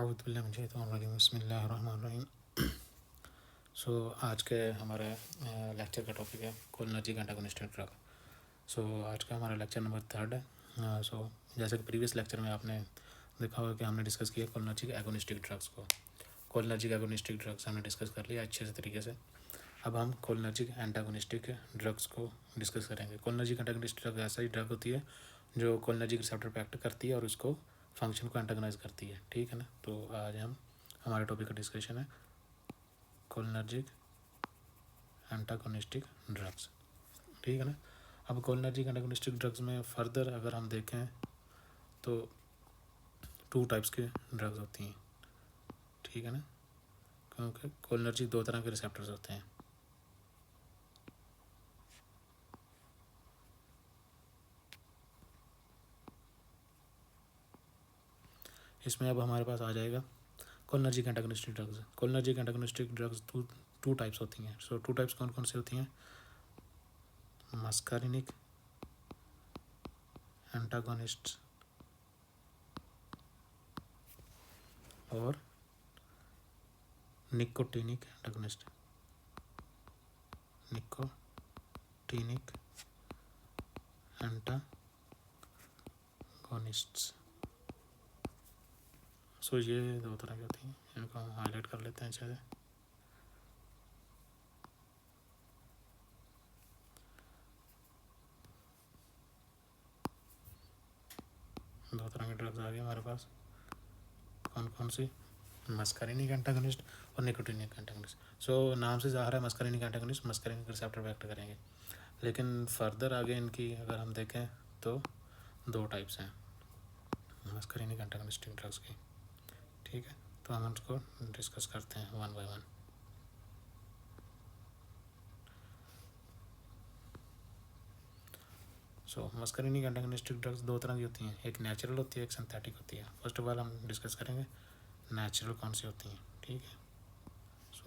बिस्मिल्लाहिर्रहमानिर्रहीम। आज के हमारे लेक्चर का टॉपिक है कोलिनर्जिक एंटागोनिस्टिक ड्रग। आज का हमारा लेक्चर नंबर 3 है। जैसे कि प्रीवियस लेक्चर में आपने देखा होगा कि हमने डिस्कस किया कोलिनर्जिक एगोनिस्टिक ड्रग्स को। कोलिनर्जिक एगोनिस्टिक ड्रग्स हमने डिस्कस कर लिया अच्छे से तरीके से। अब हम कोलिनर्जिक एंटागोनिस्टिक ड्रग्स को डिस्कस करेंगे। कोलिनर्जिक एंटागोनिस्टिक ड्रग ऐसा ही ड्रग होती है जो कोलिनर्जिक रिसेप्टर पर एक्ट करती है और उसको फंक्शन को एंटागोनाइज करती है, ठीक है ना। तो आज हम हमारे टॉपिक का डिस्कशन है कोलिनर्जिक एंटागोनिस्टिक ड्रग्स, ठीक है ना। अब कोलिनर्जिक एंटागोनिस्टिक ड्रग्स में फर्दर अगर हम देखें तो 2 टाइप्स के ड्रग्स होती हैं, ठीक है ना, क्योंकि कोलिनर्जिक 2 तरह के रिसेप्टर्स होते हैं। इसमें अब हमारे पास आ जाएगा cholinergic antagonistic drugs. Cholinergic antagonistic drugs two types होती हैं। 2 टाइप्स कौन कौन सी होती हैं? मस्कारिनिक एंटागोनिस्ट और निकोटिनिक एंटागोनिस्ट। Nicotinic antagonists. ये 2 तरह की होती हैं, इनको हम हाईलाइट कर लेते हैं अच्छे से। दो तरह के ड्रग्स आ गए हमारे पास। कौन कौन सी? मस्कारिनिक एंटागोनिस्ट और निकोटिनिक एंटागोनिस्ट। नाम से ज़ाहिर है मस्कारिनिक एंटागोनिस्ट मस्कारिनिक रिसेप्टर पे एक्ट करेंगे, लेकिन फर्दर आगे इनकी अगर हम देखें तो 2 टाइप्स हैं मस्कारिनिक एंटागोनिस्टिक ड्रग्स की, ठीक है। तो हम उसको डिस्कस करते हैं 1 बाय 1। मस्कारिनिक एंटागोनिस्टिक ड्रग्स 2 तरह की होती हैं, एक नेचुरल होती है, एक सिंथेटिक होती है। फर्स्ट ऑफ ऑल हम डिस्कस करेंगे नेचुरल कौन सी होती हैं, ठीक है।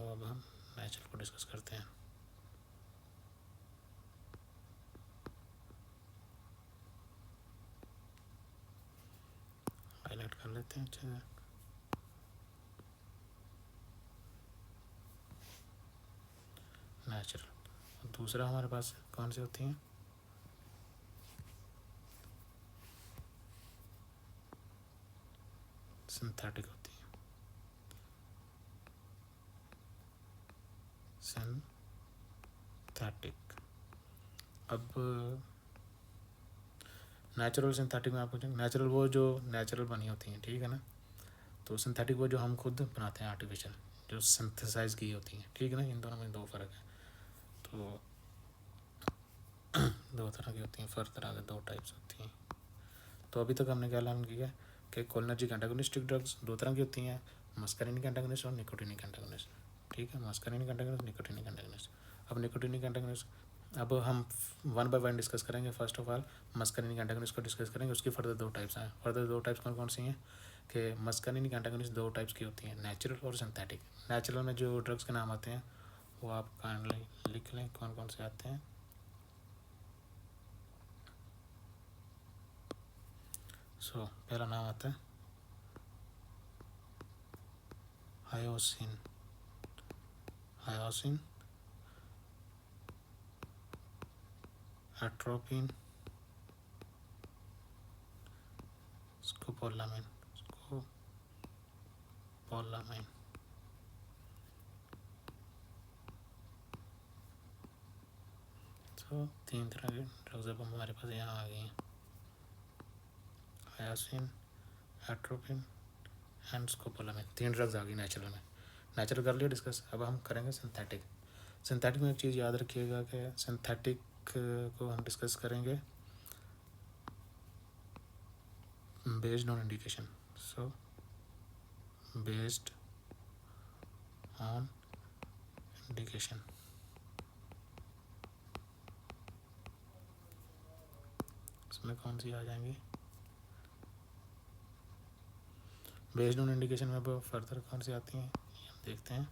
अब हम नेचुरल को डिस्कस करते हैं। हाईलाइट कर लेते हैं अच्छे से। नेचुरल। दूसरा हमारे पास कौन सी होती हैं? सिंथेटिक होती है। सिंथेटिक। अब नेचुरल सिंथेटिक में आप पूछेंगे नेचुरल वो जो नेचुरल बनी होती हैं, ठीक है ना। तो सिंथेटिक वो जो हम खुद बनाते हैं, आर्टिफिशियल, जो सिंथेसाइज की होती हैं, ठीक है ना। इन दोनों में 2 फ़र्क है। तो 2 तरह की होती हैं, फर्दर आगे 2 टाइप्स होती हैं। तो अभी तक हमने क्या लर्न किया कि कोलिनर्जिक एंटागोनिस्टिक ड्रग्स 2 तरह की होती हैं, मस्कारिनिक एंटागोनिस्ट और निकोटिनिक एंटागोनिस्ट, ठीक है। मस्कारिनिक एंटागोनिस्ट, निकोटिनिक एंटागोनिस्ट। अब निकोटिनिक एंटागोनिस्ट अब हम 1 बाय 1 डिस्कस करेंगे। फर्स्ट ऑफ ऑल मस्कारिनिक एंटागोनिस्ट को डिस्कस करेंगे, उसकी फर्दर 2 टाइप्स हैं। फर्दर 2 टाइप्स कौन कौन सी हैं कि मस्कारिनिक एंटागोनिस्ट 2 टाइप्स की होती हैं, नेचुरल और सिंथेटिक। नेचुरल में जो ड्रग्स के नाम आते हैं वो आप काइंडली लिख लें कौन कौन से आते हैं। पहला नाम आता है हायोसिन। Atropine, scopolamine. तो 3 तरह के ड्रग्स अब हमारे पास यहाँ आ गए हैं, hyoscine, atropine and scopolamine. 3 drugs आ गई नेचुरल में। नेचुरल कर लिया डिस्कस। अब हम करेंगे सिंथेटिक। सिंथेटिक में एक चीज़ याद रखिएगा कि सिंथेटिक को हम डिस्कस करेंगे based on indication. Based on indication. इसमें कौन सी आ जाएंगी? बेस्ड ऑन इंडिकेशन में अब फर्दर कौन सी आती हैं हम देखते हैं।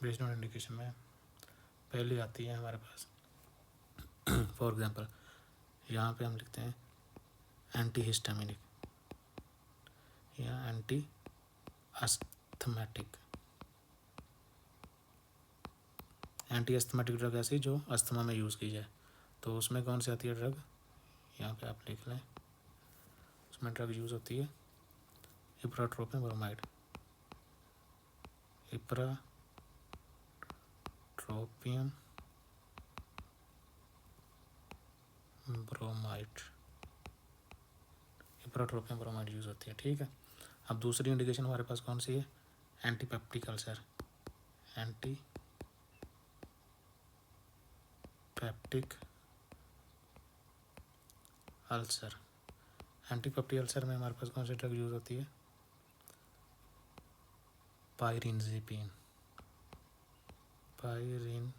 बेस्ड ऑन इंडिकेशन में पहली आती है हमारे पास फॉर एग्जांपल यहाँ पे हम लिखते हैं एंटी हिस्टामिनिक या anti asthmatic. Anti asthmatic drug ऐसी जो अस्थमा में यूज़ की जाए, तो उसमें कौन सी आती है ड्रग, यहाँ पे आप लिख लें। उसमें ड्रग यूज़ होती है इप्राट्रोपिन ब्रोमाइड, इप्राट्रोपिन ब्रोमाइड, इप्राट्रोपिन ब्रोमाइड यूज़ होती है। ठीक है, अब दूसरी इंडिकेशन हमारे पास कौन सी है, एंटीपेप्टिक अल्सर, एंटीपेप्टिक अल्सर। एंटीपेप्टिक अल्सर में हमारे पास कौन सी ड्रग यूज़ होती है, पायरिनज़िपिन, पायरिनज़िपिन।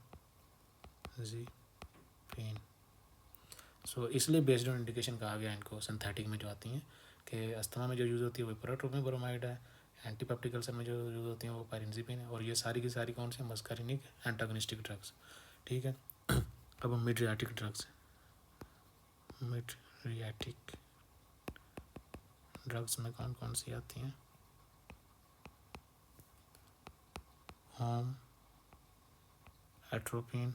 सो इसलिए बेस्ड ऑन इंडिकेशन कहा गया इनको, सिंथेटिक में जो आती हैं कि अस्थमा में जो यूज़ होती है वो इप्राट्रोपिन ब्रोमाइड है, एंटीपेप्टिक अल्सर में जो यूज़ होती हैं वो पायरिनज़िपिन है, और ये सारी की सारी कौन से, मस्कारिनिक एंटागोनिस्टिक ड्रग्स। ठीक है, अब मिड्रियाटिक ड्रग्स, मिड्रियाटिक ड्रग्स में कौन कौन सी आती हैं, होम एट्रोपिन,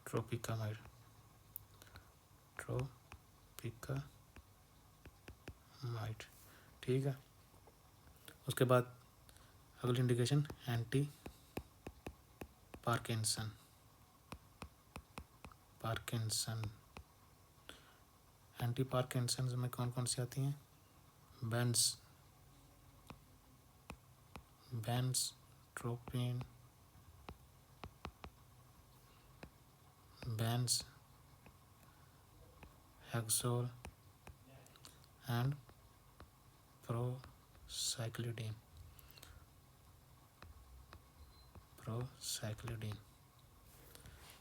ट्रोपिकामाइड, ट्रोपिकामाइड। ठीक है, उसके बाद अगली indication anti Parkinson, anti Parkinson में कौन कौन सी आती हैं, बेंज़ट्रोपिन, हेक्सोल एंड प्रोसाइक्लिडीन।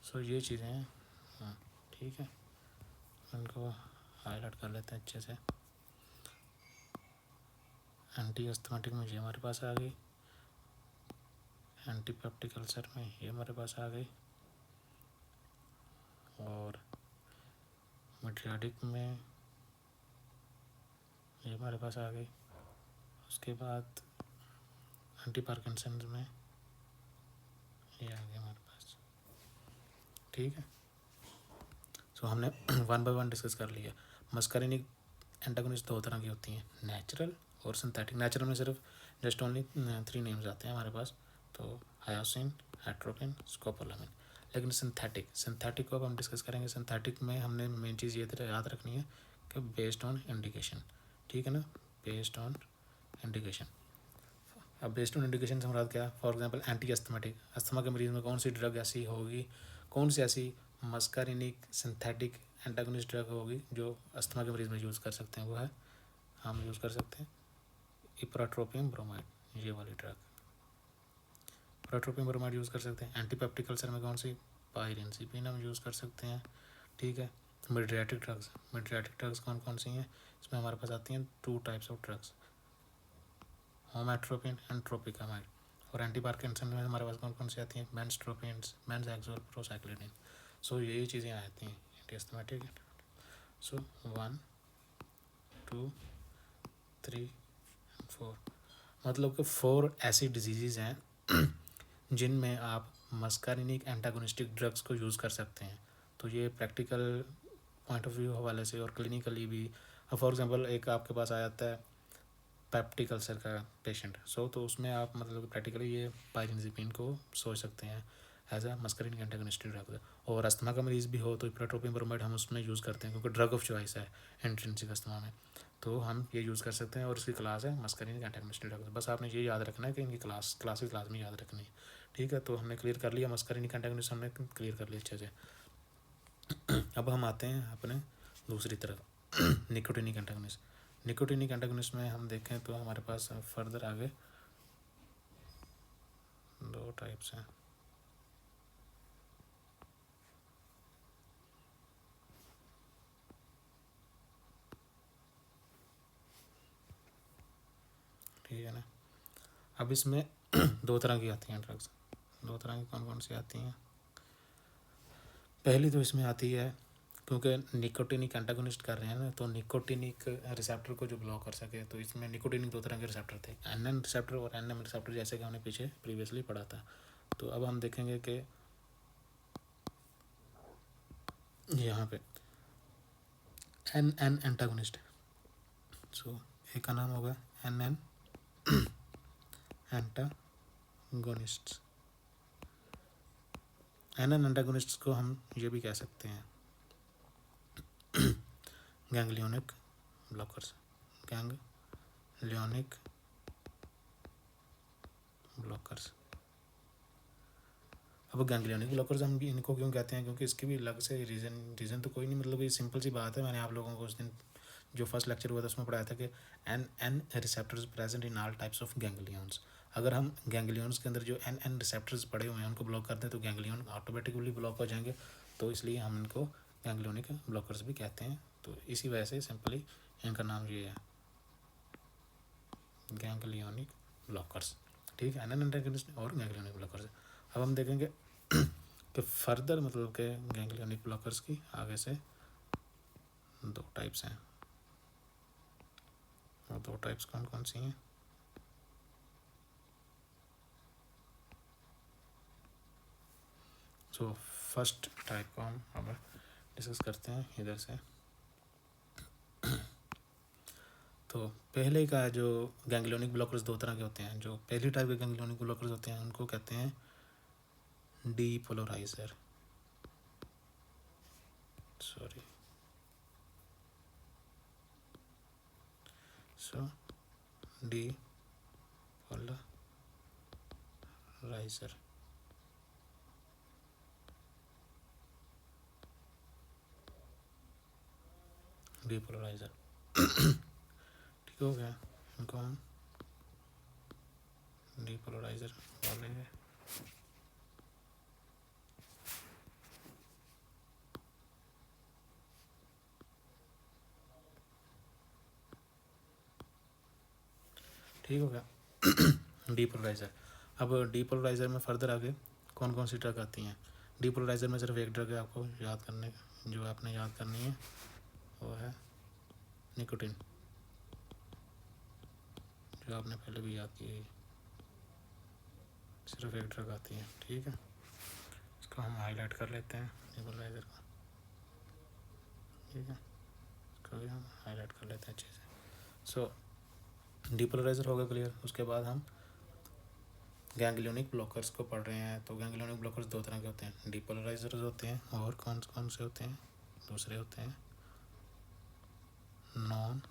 सो ये चीज़ें हैं। हाँ ठीक है, इनको हाईलाइट कर लेते हैं अच्छे से। एंटी अस्थमेटिक में ये हमारे पास आ गई, एंटीपेप्टिक अल्सर में ये हमारे पास आ गई, और मिड्रियाटिक में ये हमारे पास आ गई। उसके बाद एंटी पार्किंसन में ये आ गया हमारे पास। ठीक है, सो हमने वन बाय वन डिस्कस कर लिया। मस्कारिनिक एंटागोनिस्ट दो तरह की होती हैं, नेचुरल और सिंथेटिक। नेचुरल में सिर्फ जस्ट ओनली 3 नेम्स आते हैं हमारे पास, तो हायोसिन, एट्रोपिन, स्कोपोलामिन। लेकिन सिंथेटिक को अब हम डिस्कस करेंगे। सिंथेटिक में हमने मेन चीज़ ये याद रखनी है कि बेस्ड ऑन इंडिकेशन, ठीक है ना, बेस्ड ऑन इंडिकेशन। अब बेस्ड ऑन इंडिकेशन से मुराद क्या, for example anti asthmatic, asthma के मरीज़ में कौन सी ड्रग ऐसी होगी, कौन सी ऐसी मस्कारिनिक सिंथेटिक एंटागोनिस्ट ड्रग होगी जो अस्थमा के मरीज़ में यूज़ कर सकते हैं, वो है, हम यूज़ कर सकते हैं इप्राट्रोपिन ब्रोमाइड, ये वाली ड्रग इप्राट्रोपिन ब्रोमाइड यूज़ कर सकते हैं। एंटीपेप्टिक अल्सर में कौन सी, पायरिनज़िपिन हम यूज़ कर सकते हैं। ठीक है, मिड्रियाटिक ड्रग्स कौन कौन सी हैं, इसमें हमारे पास आती हैं 2 types of drugs, homatropine and tropicamide. और एंटी पार्किंसन में हमारे पास कौन कौन सी आती हैं, बेंज़ट्रोपिन, बेंज़हेक्सोल, प्रोसाइक्लिडिन। सो यही चीज़ें आती हैं एंटी अस्थमेटिक। सो 1 2 3 4, मतलब कि 4 ऐसी डिजीज़ हैं जिनमें आप मस्कारिनिक एंटागोनिस्टिक ड्रग्स को यूज़ कर सकते हैं। तो ये प्रैक्टिकल पॉइंट ऑफ व्यू हवाले से और क्लिनिकली भी, फॉर एग्जांपल एक आपके पास आ जाता है पेप्टिक अल्सर का पेशेंट, तो उसमें आप मतलब प्रैक्टिकली ये पायरिनज़िपिन को सोच सकते हैं एज अ मस्कारिनिक एंटागोनिस्टिक ड्रग। और अस्थमा का मरीज़ भी हो तो इप्राट्रोपिन ब्रोमाइड हम उसमें यूज़ करते हैं, क्योंकि ड्रग ऑफ चॉइस है इंट्रिंसिक अस्थमा में, तो हम ये यूज़ कर सकते हैं। और इसकी क्लास है मस्कारिनिक एंटागोनिस्टिक ड्रग। बस आपने ये याद रखना है कि इनकी क्लासेस में याद रखनी है। ठीक है, तो हमने क्लियर कर लिया मस्कारिनिक एंटागोनिस्ट, हमने क्लियर कर लिया अच्छे से। अब हम आते हैं अपने दूसरी तरफ, निकोटिनिक एंटागोनिस्ट। निकोटिनिक एंटागोनिस्ट में हम देखें तो हमारे पास फर्दर आगे 2 टाइप्स हैं। ठीक है ना, अब इसमें दो तरह की आती हैं ड्रग्स। दो तरह की कौन कौन सी आती हैं? पहली तो इसमें आती है, क्योंकि निकोटिनिक एंटागोनिस्ट कर रहे हैं ना, तो निकोटिनिक रिसेप्टर को जो ब्लॉक कर सके, तो इसमें निकोटिनिक दो तरह के रिसेप्टर थे, एन रिसेप्टर और एन रिसेप्टर, जैसे कि हमने पीछे प्रीवियसली पढ़ा था। तो अब हम देखेंगे कि यहाँ पे एन एंटागोनिस्ट, सो एक का नाम होगा एन एंटागोनिस्ट। एन एंटागोनिस्ट को हम ये भी कह सकते हैं गैंग्लियोनिक ब्लॉकर्स, गैंग्लियोनिक ब्लॉकर्स। अब गैंग्लियोनिक ब्लॉकर्स हम भी इनको क्यों कहते हैं, क्योंकि इसकी भी अलग से रीज़न तो कोई नहीं, मतलब ये सिंपल सी बात है। मैंने आप लोगों को उस दिन जो फर्स्ट लेक्चर हुआ था उसमें पढ़ाया था कि N receptors present in all types of ganglions. अगर हम गैंग्लियंस के अंदर जो एन रिसेप्टर्स पड़े हुए हैं उनको ब्लॉक कर दें तो गैंग्लियन ऑटोमेटिकली ब्लॉक हो जाएंगे, तो इसलिए हम इनको गैंग्लियोनिक ब्लॉकर्स भी कहते हैं। तो इसी वजह से सिंपली इनका नाम ये है, गैंग्लियोनिक ब्लॉकर्स। ठीक है, एन एंटागोनिस्ट और गैंग्लियोनिक ब्लॉकर्स। अब हम देखेंगे कि फर्दर मतलब के गैंग्लियोनिक ब्लॉकर्स की आगे से दो टाइप्स हैं, और दो टाइप्स कौन कौन सी हैं? सो फर्स्ट टाइप को हम अब डिस्कस करते हैं इधर से। तो पहले का जो गैंग्लियोनिक ब्लॉकर्स दो तरह के होते हैं। जो पहली टाइप के गैंग्लियोनिक ब्लॉकर्स होते हैं उनको कहते हैं डीपोलराइजर, सॉरी, सो डीपोलराइजर। डीपोलराइजर ठीक हो गया, इनको हम डीपोलराइजर बोलेंगे। ठीक हो गया डीपोलराइजर। अब डीपोलराइजर में फर्दर आगे कौन कौन सी ड्रग आती हैं? डीपोलराइजर में सिर्फ एक ड्रग है आपको याद करने, जो आपने याद करनी है वो है निकोटिन, जो आपने पहले भी याद की है। सिर्फ एक ड्रग आती है, ठीक है। इसको हम हाईलाइट कर लेते हैं डीपोलराइजर को, ठीक है, इसको भी हम हाईलाइट कर लेते हैं अच्छे से। सो डीपोलराइजर हो गया क्लियर। उसके बाद हम गैंग्लियोनिक ब्लॉकर्स को पढ़ रहे हैं। तो गैंग्लियोनिक ब्लॉकर्स दो तरह के होते हैं, डीपोलराइजर्स होते हैं और कौन कौन से होते हैं? दूसरे होते हैं नॉन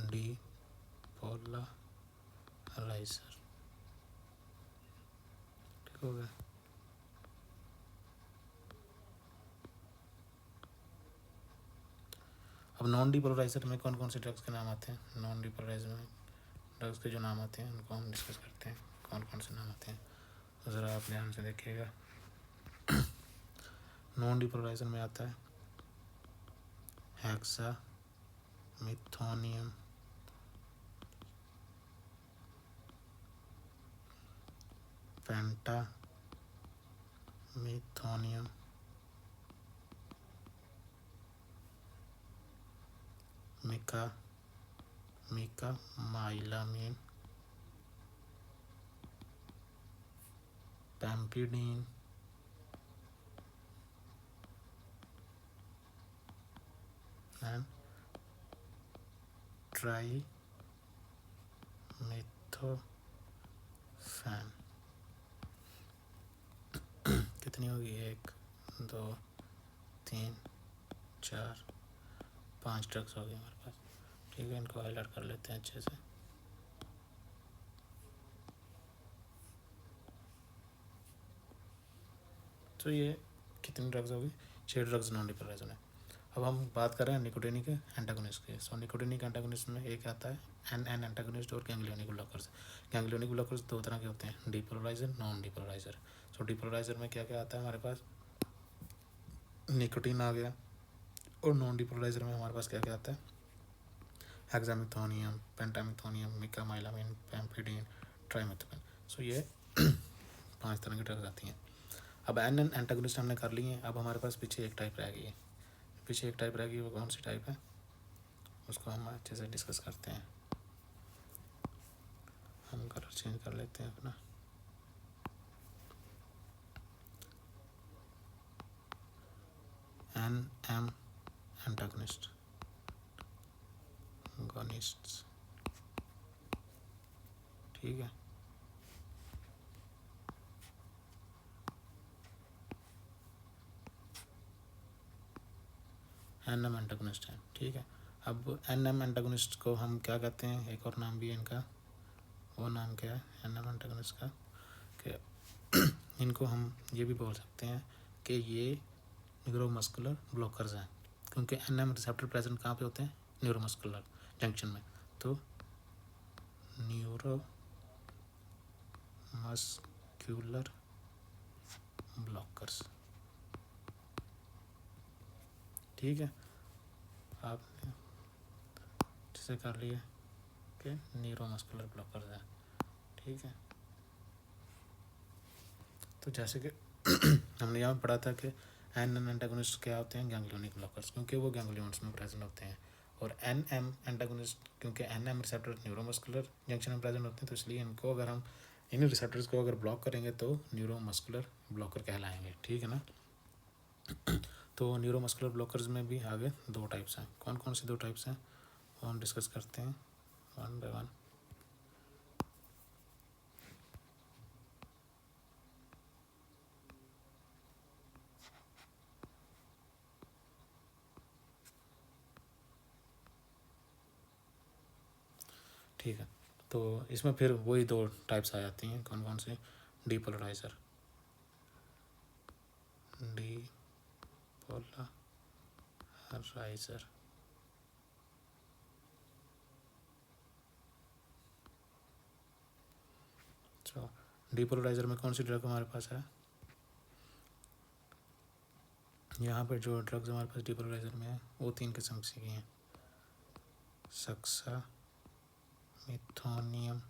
डीपोलराइजर। ठीक हो गया। अब नॉन डीपोलराइजर में कौन कौन से ड्रग्स के नाम आते हैं? नॉन डीपोलराइजर में ड्रग्स के जो नाम आते हैं उनको हम डिस्कस करते हैं, कौन कौन से नाम आते हैं। तो ज़रा आप ध्यान से देखिएगा। नॉन डीपोलराइजर में आता है हेक्सा मिथोनियम, पेंटा मिथोनियम, मिका माइलामीन, पैम्पिडीन, एंड ट्राईमेथोफैन। कितनी होगी? 1 2 3 4 5 ड्रग्स हो गए हमारे पास, ठीक है। इनको हाईलाइट कर लेते हैं अच्छे से। तो ये कितनी ड्रग्स होगी? 6 ड्रग्स नॉन डीपोलराइजर है। अब हम बात कर रहे हैं निकोटिनिक एंटागोनिस्ट की। सो निकोटिनिक एंटागोनिस्ट में एक आता है एन एंटागोनिस्ट और गैंग्लियोनिक ब्लॉकर्स। गैंग्लियोनिक ब्लॉकर्स दो तरह के होते हैं, डीपोलराइजर, नॉन डीपोलराइजर। सो डीपोलराइजर में क्या क्या आता है हमारे पास? निकोटिन आ गया, और नॉन डीपोलराइजर में हमारे पास क्या क्या आता है? हेक्सामिथोनियम, पेंटामिथोनियम, मिकामाइलामिन, पैम्फिडिन, ट्राइमेथोपेन। सो ये 5 तरह की ड्रग्स आती हैं। अब एन एन एंटागोनिस्ट हमने कर लिए हैं। अब हमारे पास पीछे एक टाइप रह गई है। पीछे एक टाइप रह गई, वो कौन सी टाइप है उसको हम अच्छे से डिस्कस करते हैं। हम कलर चेंज कर लेते हैं अपना। एन एम एंटागोनिस्ट गोनिस्ट्स, ठीक है। एन एम एंटागोनिस्ट है, ठीक है। अब एन एम एंटागोनिस्ट को हम क्या कहते हैं, एक और नाम भी है इनका। वो नाम क्या है एन एम एंटागोनिस्ट का, कि इनको हम ये भी बोल सकते हैं कि ये न्यूरोमस्कुलर ब्लॉकर्स हैं, क्योंकि एन एम रिसेप्टर प्रेजेंट कहाँ पे होते हैं, न्यूरोमस्कुलर जंक्शन में। तो न्यूरो मस्क्यूलर ब्लॉकर्स, ठीक है। आपने जिसे कर लिए कि न्यूरोमस्कुलर ब्लॉकर्स है, ठीक है। तो जैसे कि हमने यहाँ पढ़ा था कि एन एम एंटागोनिस्ट क्या होते हैं, गैंग्लियोनिक ब्लॉकर्स, क्योंकि वो गैंग्लियंस में प्रेजेंट होते हैं। और एन एम एंटागोनिस्ट क्योंकि N M receptor neuromuscular junction में प्रेजेंट होते हैं, तो इसलिए इनको अगर हम इन रिसेप्टर्स को अगर ब्लॉक करेंगे तो न्यूरोमस्कुलर ब्लॉकर कहलाएंगे, ठीक है ना। तो न्यूरोमस्कुलर ब्लॉकर्स में भी आगे 2 टाइप्स हैं। कौन कौन से 2 टाइप्स हैं वो हम डिस्कस करते हैं वन बाय वन। ठीक है, तो इसमें फिर वही 2 टाइप्स आ जाती हैं। कौन कौन से, डीपोलराइजर, डीपोलराइजर, तो डीपोलराइजर में कौन सी ड्रग हमारे पास है, यहाँ पर जो ड्रग्स हमारे पास डीपोलराइजर में है वो 3 किस्म की हैं। सक्सा मिथोनियम,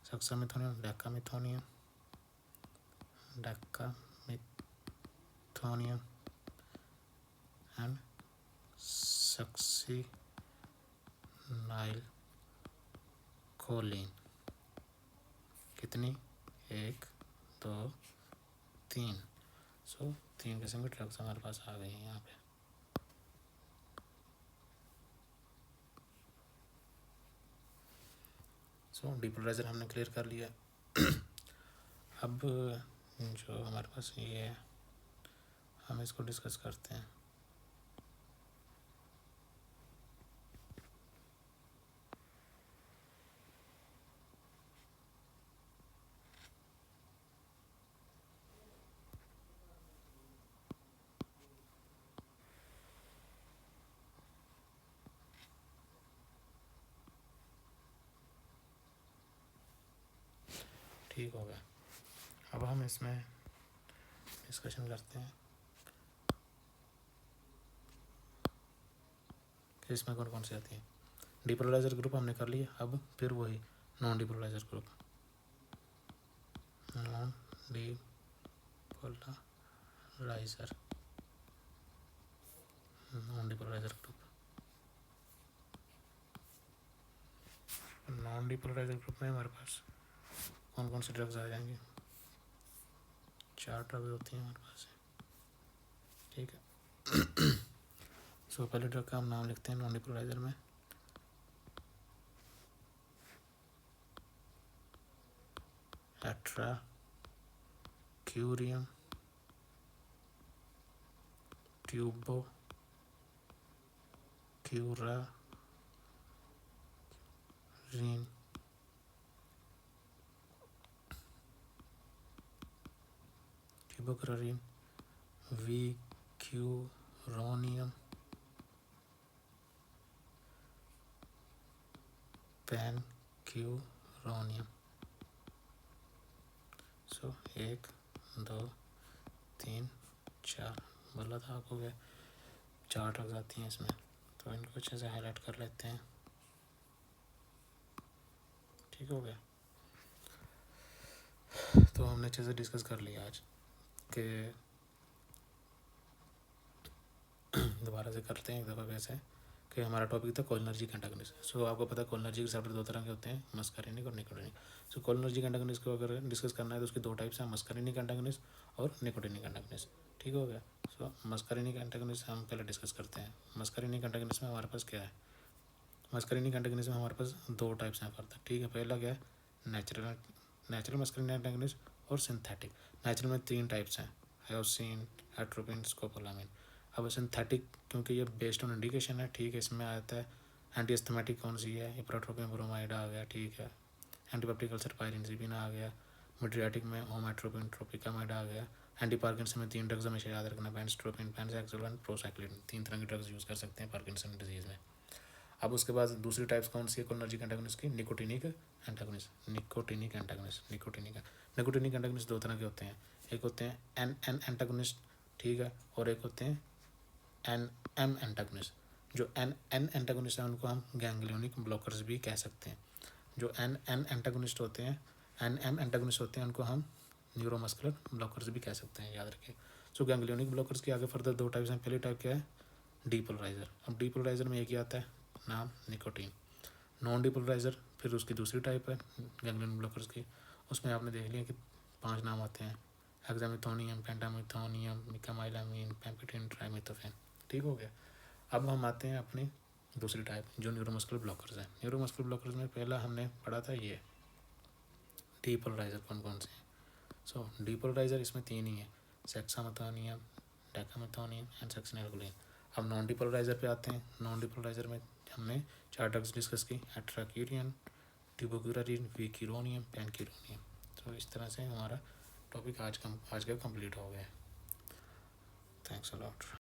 सक्सामिथोनियम, डेकामिथोनियम, एंड सक्सीनाइल कोलिन। कितनी, 1 2 3। सो 3 किस्म की ड्रग्स हमारे पास आ गई हैं यहाँ पे। सो डीपोलराइजर हमने क्लियर कर लिया। अब जो हमारे पास ये है हम इसको डिस्कस करते हैं। ठीक हो गया, अब हम इसमें डिस्कशन करते हैं कि इसमें कौन कौन सी आती है। डीपोलराइजर ग्रुप हमने कर लिया, अब फिर वही non डीपोलराइजर group, non डीपोलराइजर, non डीपोलराइजर group. Non डीपोलराइजर group में हमारे पास कौन कौन सी ड्रग्स आ जाएंगी, 4 ड्रग्स होती हैं हमारे पास, ठीक है। सो पहले ड्रग का हम नाम लिखते हैं नॉन डीपोलराइजर में, एट्राक्यूरियम ट्यूबो क्यूरारिन, ट्यूबोक्यूरारिन, विक्यूरोनियम, पैनक्यूरोनियम। सो 1 2 3 4 बोला था आपको क्या 4 ड्रग्स आती हैं इसमें, तो इनको अच्छे से हाईलाइट कर लेते हैं। ठीक हो गया। तो हमने अच्छे से डिस्कस कर लिया आज कि दोबारा से करते हैं एक दफ़ा कैसे कि हमारा टॉपिक था कोलिनर्जिक एंटागोनिस्ट। सो आपको पता है कोलिनर्जिक रिसेप्टर दो तरह के होते हैं, मस्कारिनिक और निकोटिनिक। सो कोलिनर्जिक एंटागोनिस्ट को अगर डिस्कस करना है तो उसकी दो टाइप्स हैं, मस्कारिनिक एंटागोनिस्ट और निकोटिनिक एंटागोनिस्ट। ठीक हो गया। सो मस्कारिनिक एंटागोनिस्ट हम पहले डिस्कस करते हैं। मस्कारिनिक एंटागोनिस्ट में हमारे पास क्या है, मस्कारिनिक एंटागोनिस्ट में हमारे पास दो टाइप्स हैं फर्दर। ठीक है, पहला क्या है नेचुरल मस्कारिनिक एंटागोनिस्ट और सिंथेटिक। नेचुरल में 3 टाइप्स हैं, हायोसिन, एट्रोपिन, स्कोपोलामिन। अब सिंथेटिक क्योंकि ये बेस्ड ऑन इंडिकेशन है, ठीक है, इसमें आता है एंटी एस्थमेटिक कौन सी है, इप्रोट्रोपिन ब्रोमाइड आ गया, ठीक है, एंटीपेप्टिक अल्सर पायरिनजिबिन आ गया, मिड्रियाटिक में ओमेट्रोपिन ट्रोपिकामाइड आ गया। एंटी पार्किंसन में 3 ड्रग्स हमेशा याद रखना, पेनिस्ट्रोपिन, पेनजैक्सोलिन, प्रोसाइक्लिन। 3 तरह के ड्रग्स यूज़ कर सकते हैं पार्किंसन डिजीज़ में। अब उसके बाद दूसरी टाइप्स कौन सी है कोलिनर्जिक एंटागोनिस्ट की, निकोटिनिक एंटागोनिस्ट। निकोटिनिक एंटागोनिस्ट 2 तरह के होते हैं, एक होते हैं एन एन एंटागोनिस्ट, ठीक है, और एक होते हैं एन एम एंटागोनिस्ट। जो एन एन एंटागोनिस्ट है उनको हम गैंग्लियोनिक ब्लॉकर्स भी कह सकते हैं। जो एन एन एंटागोनिस्ट होते हैं, एन एम एंटागोनिस्ट होते हैं, उनको हम न्यूरोमस्कुलर ब्लॉकर्स भी कह सकते हैं, याद रखिए। सो गैंग्लियोनिक ब्लॉकर्स के आगे फर्दर 2 टाइप्स हैं। पहली टाइप क्या है, डीपोलराइजर। अब डीपोलराइजर में एक ही आता है नाम, निकोटीन। नॉन डीपोलराइजर फिर उसकी दूसरी टाइप है गैंग्लियन ब्लॉकर्स की, उसमें आपने देख लिया कि 5 नाम आते हैं, हेक्सामिथोनियम, पेंटामिथोनियम, मिकामाइलामीन, पेम्पिटिन, ट्राइमिथोफेन। ठीक हो गया। अब हम आते हैं अपनी दूसरी टाइप जो न्यूरोमस्कुलर ब्लॉकर्स हैं। न्यूरोमस्कुलर ब्लॉकर्स में पहला हमने पढ़ा था ये डीपोलराइजर कौन कौन से हैं। सो डीपोलराइजर इसमें 3 ही है, सेक्सामिथोनियम, डेकामिथोनियम एंड सेक्सिनिलगोलिन। अब नॉन डीपोलराइजर पे आते हैं। नॉन डीपोलराइजर में हमने 4 ड्रग्स डिस्कस की, एट्राक्यूरियन, टिबोक्यूरारिन, विकिरोनियम, पेनक्यूरोनियम। तो इस तरह से हमारा टॉपिक आज का कंप्लीट हो गया। Thanks a lot.